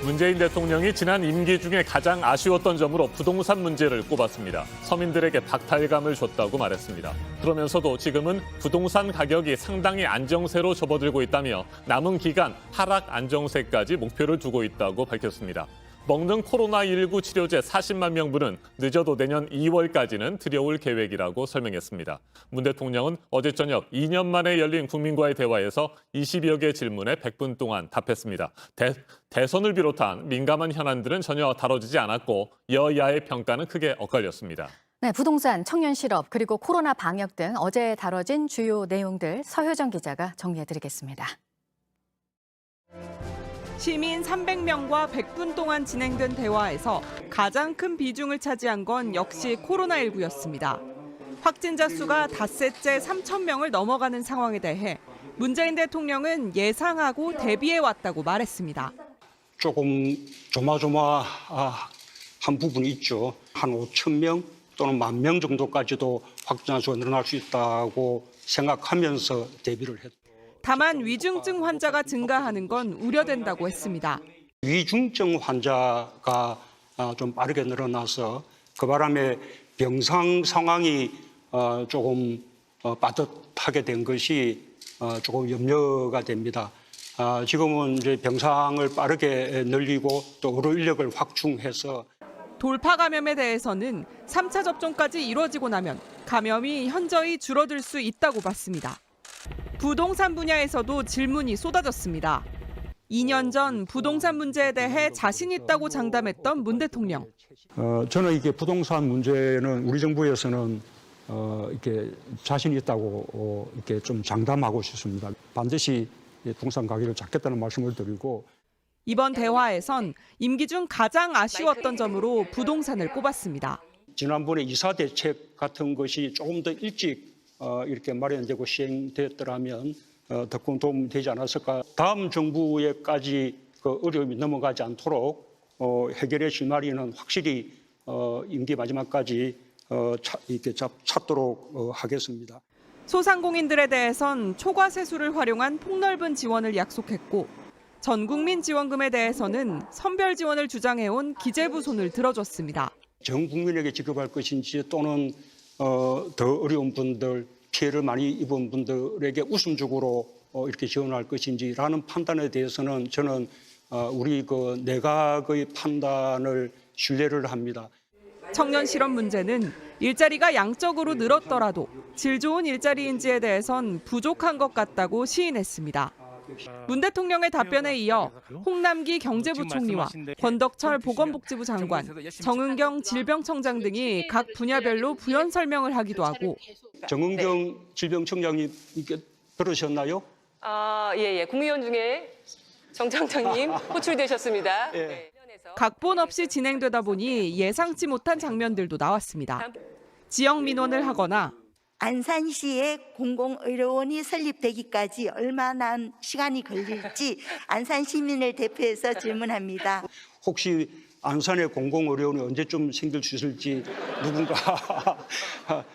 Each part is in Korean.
문재인 대통령이 지난 임기 중에 가장 아쉬웠던 점으로 부동산 문제를 꼽았습니다. 서민들에게 박탈감을 줬다고 말했습니다. 그러면서도 지금은 부동산 가격이 상당히 안정세로 접어들고 있다며 남은 기간 하락 안정세까지 목표를 두고 있다고 밝혔습니다. 먹는 코로나19 치료제 40만 명분은 늦어도 내년 2월까지는 들여올 계획이라고 설명했습니다. 문 대통령은 어제 저녁 2년 만에 열린 국민과의 대화에서 20여 개 질문에 100분 동안 답했습니다. 대선을 비롯한 민감한 현안들은 전혀 다뤄지지 않았고 여야의 평가는 크게 엇갈렸습니다. 네, 부동산, 청년 실업, 그리고 코로나 방역 등 어제 다뤄진 주요 내용들 서효정 기자가 정리해드리겠습니다. 시민 300명과 100분 동안 진행된 대화에서 가장 큰 비중을 차지한 건 역시 코로나19였습니다. 확진자 수가 닷새째 3,000명을 넘어가는 상황에 대해 문재인 대통령은 예상하고 대비해왔다고 말했습니다. 조금 조마조마한 부분이 있죠. 한 5,000명 또는 10,000명 정도까지도 확진자 수가 늘어날 수 있다고 생각하면서 대비를 했죠. 다만 위중증 환자가 증가하는 건 우려된다고 했습니다. 위중증 환자가 좀 빠르게 늘어나서 그 바람에 병상 상황이 조금 빠듯하게 된 것이 조금 염려가 됩니다. 지금은 이제 병상을 빠르게 늘리고 또 의료 인력을 확충해서 돌파 감염에 대해서는 3차 접종까지 이루어지고 나면 감염이 현저히 줄어들 수 있다고 봤습니다. 부동산 분야에서도 질문이 쏟아졌습니다. 2년 전 부동산 문제에 대해 자신 있다고 장담했던 문 대통령. 저는 이게 부동산 문제는 우리 정부에서는 이렇게 자신 있다고 이렇게 좀 장담하고 싶습니다. 반드시 부동산 가격을 잡겠다는 말씀을 드리고. 이번 대화에선 임기 중 가장 아쉬웠던 점으로 부동산을 꼽았습니다. 지난번에 이사 대책 같은 것이 조금 더 일찍 이렇게 마련되고 시행되었더라면 더 큰 도움이 되지 않았을까. 다음 정부에까지 그 어려움이 넘어가지 않도록 해결의 실마리는 확실히 임기 마지막까지 이렇게 찾도록 하겠습니다. 소상공인들에 대해선 초과 세수를 활용한 폭넓은 지원을 약속했고 전 국민 지원금에 대해서는 선별 지원을 주장해온 기재부 손을 들어줬습니다. 전 국민에게 지급할 것인지 또는 더 어려운 분들, 피해를 많이 입은 분들에게 우선적으로 이렇게 지원할 것인지라는 판단에 대해서는 저는 우리 그 내각의 판단을 신뢰를 합니다. 청년 실업 문제는 일자리가 양적으로 늘었더라도 질 좋은 일자리인지에 대해선 부족한 것 같다고 시인했습니다. 문 대통령의 답변에 이어 홍남기 경제부총리와 권덕철 보건복지부 장관, 정은경 질병청장 등이 각 분야별로 부연 설명을 하기도 하고. 정은경 질병청장님 이게 들으셨나요? 예. 국무위원 중에 정청장님 호출되셨습니다. 예. 각본 없이 진행되다 보니 예상치 못한 장면들도 나왔습니다. 지역 민원을 하거나 안산시에 공공의료원이 설립되기까지 얼마나 시간이 걸릴지 안산 시민을 대표해서 질문합니다. 혹시 안산에 공공의료원이 언제쯤 생길 수 있을지 누군가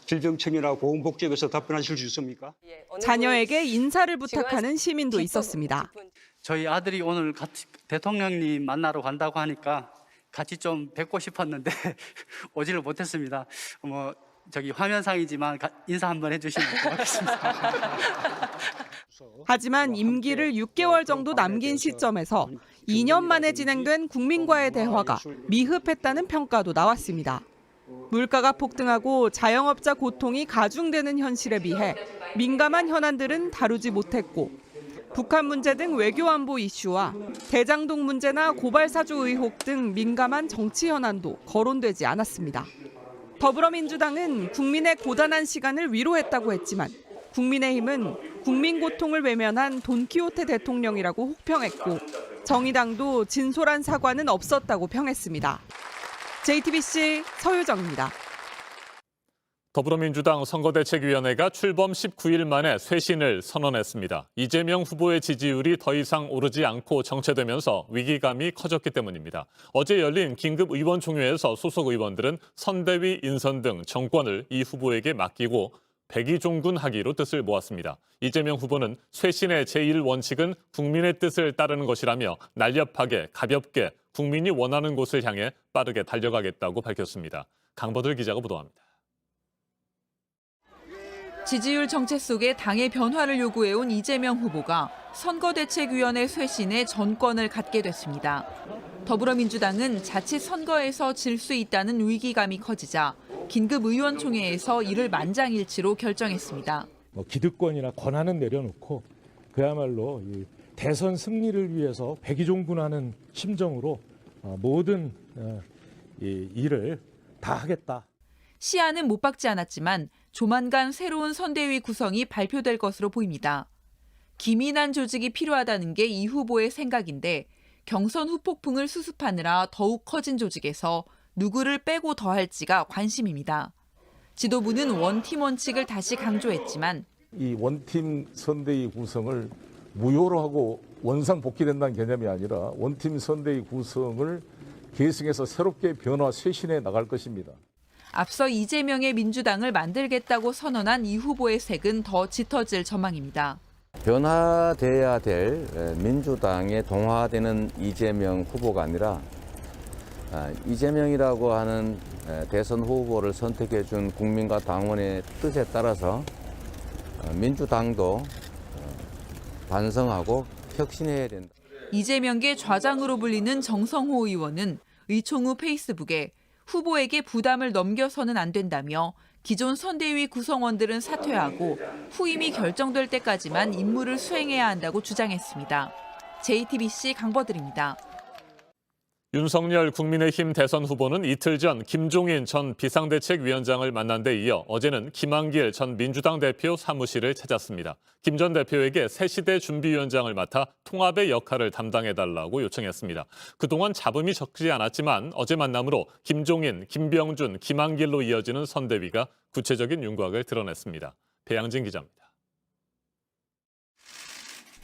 질병청이나 보건복지부에서 답변하실 수 있습니까? 자녀에게 인사를 부탁하는 시민도 있었습니다. 저희 아들이 오늘 같이 대통령님 만나러 간다고 하니까 같이 좀 뵙고 싶었는데 오지를 못했습니다. 저기 화면상이지만 인사 한번 해주시면 고맙겠습니다. 하지만 임기를 6개월 정도 남긴 시점에서 2년 만에 진행된 국민과의 대화가 미흡했다는 평가도 나왔습니다. 물가가 폭등하고 자영업자 고통이 가중되는 현실에 비해 민감한 현안들은 다루지 못했고 북한 문제 등 외교 안보 이슈와 대장동 문제나 고발 사주 의혹 등 민감한 정치 현안도 거론되지 않았습니다. 더불어민주당은 국민의 고단한 시간을 위로했다고 했지만 국민의힘은 국민 고통을 외면한 돈키호테 대통령이라고 혹평했고 정의당도 진솔한 사과는 없었다고 평했습니다. JTBC 서효정입니다. 더불어민주당 선거대책위원회가 출범 19일 만에 쇄신을 선언했습니다. 이재명 후보의 지지율이 더 이상 오르지 않고 정체되면서 위기감이 커졌기 때문입니다. 어제 열린 긴급 의원총회에서 소속 의원들은 선대위 인선 등 정권을 이 후보에게 맡기고 백의종군하기로 뜻을 모았습니다. 이재명 후보는 쇄신의 제1원칙은 국민의 뜻을 따르는 것이라며 날렵하게 가볍게 국민이 원하는 곳을 향해 빠르게 달려가겠다고 밝혔습니다. 강버들 기자가 보도합니다. 지지율 정체 속에 당의 변화를 요구해온 이재명 후보가 선거대책위원회 쇄신에 전권을 갖게 됐습니다. 더불어민주당은 자칫 선거에서 질 수 있다는 위기감이 커지자 긴급 의원총회에서 이를 만장일치로 결정했습니다. 기득권이나 권한은 내려놓고 그야말로 이 대선 승리를 위해서 백의종군하는 심정으로 모든 이 일을 다 하겠다. 시한은 못 박지 않았지만 조만간 새로운 선대위 구성이 발표될 것으로 보입니다. 기민한 조직이 필요하다는 게 이 후보의 생각인데 경선 후폭풍을 수습하느라 더욱 커진 조직에서 누구를 빼고 더할지가 관심입니다. 지도부는 원팀 원칙을 다시 강조했지만 이 원팀 선대위 구성을 무효로 하고 원상복귀된다는 개념이 아니라 원팀 선대위 구성을 계승해서 새롭게 변화 쇄신해 나갈 것입니다. 앞서 이재명의 민주당을 만들겠다고 선언한 이 후보의 색은 더 짙어질 전망입니다. 변화돼야 될 민주당에 동화되는 이재명 후보가 아니라 이재명이라고 하는 대선 후보를 선택해 준 국민과 당원의 뜻에 따라서 민주당도 반성하고 혁신해야 된다. 이재명계 좌장으로 불리는 정성호 의원은 의총 후 페이스북에 후보에게 부담을 넘겨서는 안 된다며 기존 선대위 구성원들은 사퇴하고 후임이 결정될 때까지만 임무를 수행해야 한다고 주장했습니다. JTBC 강버들입니다. 윤석열 국민의힘 대선 후보는 이틀 전 김종인 전 비상대책위원장을 만난 데 이어 어제는 김한길 전 민주당 대표 사무실을 찾았습니다. 김 전 대표에게 새시대 준비위원장을 맡아 통합의 역할을 담당해달라고 요청했습니다. 그동안 잡음이 적지 않았지만 어제 만남으로 김종인, 김병준, 김한길로 이어지는 선대위가 구체적인 윤곽을 드러냈습니다. 배양진 기자입니다.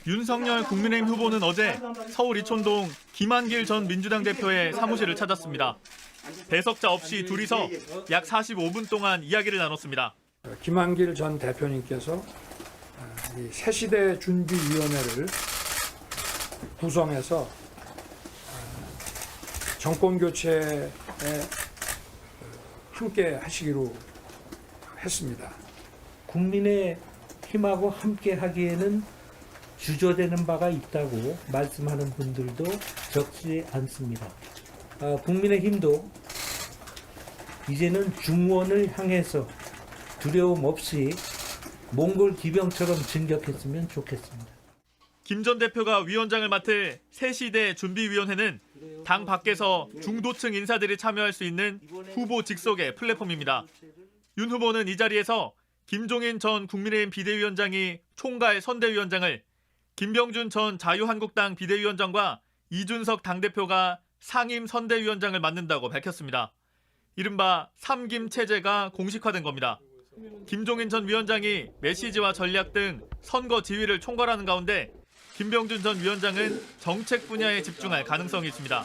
윤석열 국민의힘 후보는 어제 서울 이촌동 김한길 전 민주당 대표의 사무실을 찾았습니다. 배석자 없이 둘이서 약 45분 동안 이야기를 나눴습니다. 김한길 전 대표님께서 새시대 준비위원회를 구성해서 정권 교체에 함께 하시기로 했습니다. 국민의힘하고 함께 하기에는 주저되는 바가 있다고 말씀하는 분들도 적지 않습니다. 국민의힘도 이제는 중원을 향해서 두려움 없이 몽골 기병처럼 진격했으면 좋겠습니다. 김 전 대표가 위원장을 맡을 새시대 준비위원회는 당 밖에서 중도층 인사들이 참여할 수 있는 후보 직속의 플랫폼입니다. 윤 후보는 이 자리에서 김종인 전 국민의힘 비대위원장이 총괄 선대위원장을, 김병준 전 자유한국당 비대위원장과 이준석 당대표가 상임 선대위원장을 맡는다고 밝혔습니다. 이른바 3김 체제가 공식화된 겁니다. 김종인 전 위원장이 메시지와 전략 등 선거 지휘를 총괄하는 가운데 김병준 전 위원장은 정책 분야에 집중할 가능성이 있습니다.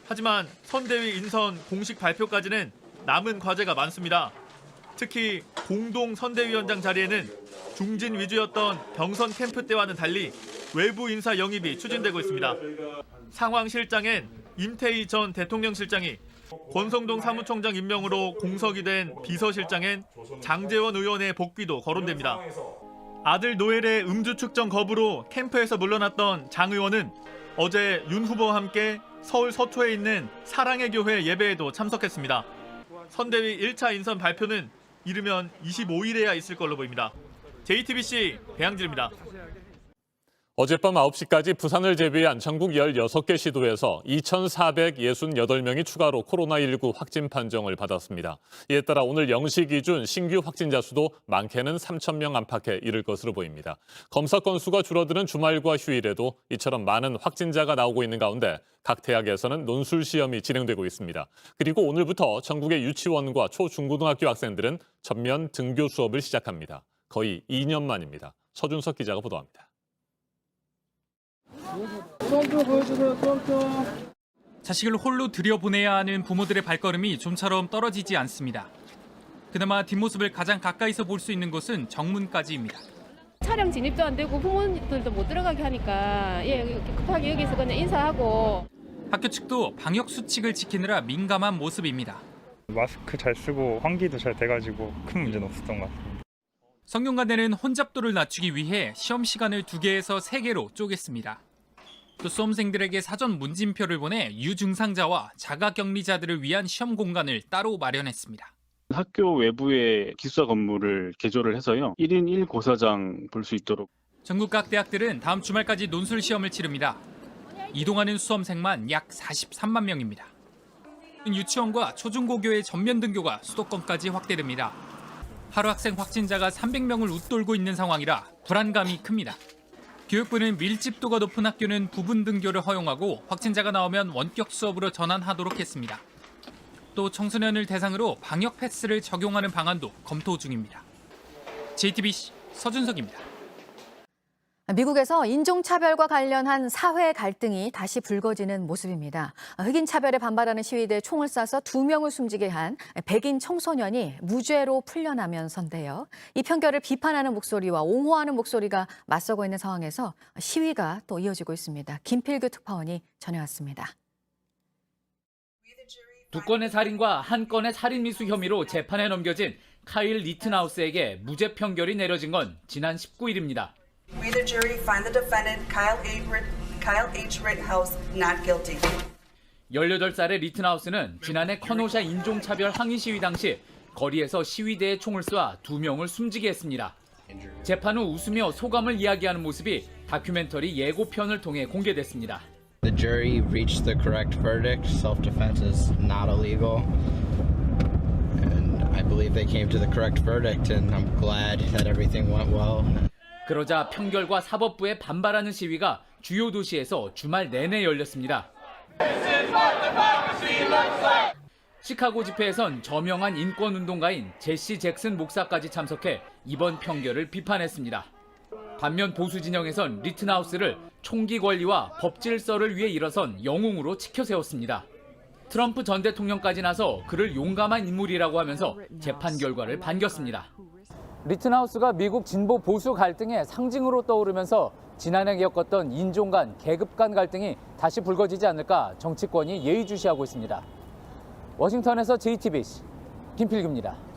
하지만 선대위 인선 공식 발표까지는 남은 과제가 많습니다. 특히 공동 선대위원장 자리에는 중진 위주였던 경선 캠프 때와는 달리 외부 인사 영입이 추진되고 있습니다. 상황실장엔 임태희 전 대통령실장이, 권성동 사무총장 임명으로 공석이 된 비서실장엔 장제원 의원의 복귀도 거론됩니다. 아들 노엘의 음주 측정 거부로 캠프에서 물러났던 장 의원은 어제 윤 후보와 함께 서울 서초에 있는 사랑의 교회 예배에도 참석했습니다. 선대위 1차 인선 발표는 이르면 25일에야 있을 걸로 보입니다. JTBC 배양진입니다. 어젯밤 9시까지 부산을 제외한 전국 16개 시도에서 2,468명이 추가로 코로나19 확진 판정을 받았습니다. 이에 따라 오늘 0시 기준 신규 확진자 수도 많게는 3,000명 안팎에 이를 것으로 보입니다. 검사 건수가 줄어드는 주말과 휴일에도 이처럼 많은 확진자가 나오고 있는 가운데 각 대학에서는 논술 시험이 진행되고 있습니다. 그리고 오늘부터 전국의 유치원과 초중고등학교 학생들은 전면 등교 수업을 시작합니다. 거의 2년 만입니다. 서준석 기자가 보도합니다. 자식을 홀로 들여보내야 하는 부모들의 발걸음이 좀처럼 떨어지지 않습니다. 그나마 뒷모습을 가장 가까이서 볼 수 있는 곳은 정문까지입니다. 차량 진입도 안 되고 부모님들도 못 들어가게 하니까 급하게 여기서 그냥 인사하고. 학교 측도 방역 수칙을 지키느라 민감한 모습입니다. 마스크 잘 쓰고 환기도 잘 돼가지고 큰 문제는 없었던 것 같습니다. 성균관대는 혼잡도를 낮추기 위해 시험 시간을 2개에서 3개로 쪼갰습니다. 또 수험생들에게 사전 문진표를 보내 유증상자와 자가격리자들을 위한 시험 공간을 따로 마련했습니다. 학교 외부에 기숙사 건물을 개조를 해서요. 1인 1고사장 볼 수 있도록. 전국 각 대학들은 다음 주말까지 논술 시험을 치릅니다. 이동하는 수험생만 약 43만 명입니다. 유치원과 초중고교의 전면 등교가 수도권까지 확대됩니다. 하루 학생 확진자가 300명을 웃돌고 있는 상황이라 불안감이 큽니다. 교육부는 밀집도가 높은 학교는 부분 등교를 허용하고 확진자가 나오면 원격 수업으로 전환하도록 했습니다. 또 청소년을 대상으로 방역 패스를 적용하는 방안도 검토 중입니다. JTBC 서준석입니다. 미국에서 인종차별과 관련한 사회 갈등이 다시 불거지는 모습입니다. 흑인 차별에 반발하는 시위대에 총을 쏴서 2명을 숨지게 한 백인 청소년이 무죄로 풀려나면서인데요. 이 판결을 비판하는 목소리와 옹호하는 목소리가 맞서고 있는 상황에서 시위가 또 이어지고 있습니다. 김필규 특파원이 전해왔습니다. 2건의 살인과 1건의 살인미수 혐의로 재판에 넘겨진 카일 리튼하우스에게 무죄 판결이 내려진 건 지난 19일입니다. We the jury find the defendant Kyle H. Rittenhouse not guilty. 18살의 리튼하우스는 지난해 커노샤 인종차별 항의 시위 당시 거리에서 시위대에 총을 쏴 2명을 숨지게 했습니다. 재판 후 웃으며 소감을 이야기하는 모습이 다큐멘터리 예고편을 통해 공개됐습니다. The jury reached the correct verdict. Self-defense is not illegal. And I believe they came to the correct verdict and I'm glad that everything went well. 그러자 판결과 사법부에 반발하는 시위가 주요 도시에서 주말 내내 열렸습니다. 시카고 집회에선 저명한 인권운동가인 제시 잭슨 목사까지 참석해 이번 판결을 비판했습니다. 반면 보수 진영에선 리튼하우스를 총기 권리와 법 질서를 위해 일어선 영웅으로 치켜세웠습니다. 트럼프 전 대통령까지 나서 그를 용감한 인물이라고 하면서 재판 결과를 반겼습니다. 리튼하우스가 미국 진보 보수 갈등의 상징으로 떠오르면서 지난해 겪었던 인종 간, 계급 간 갈등이 다시 불거지지 않을까 정치권이 예의주시하고 있습니다. 워싱턴에서 JTBC 김필규입니다.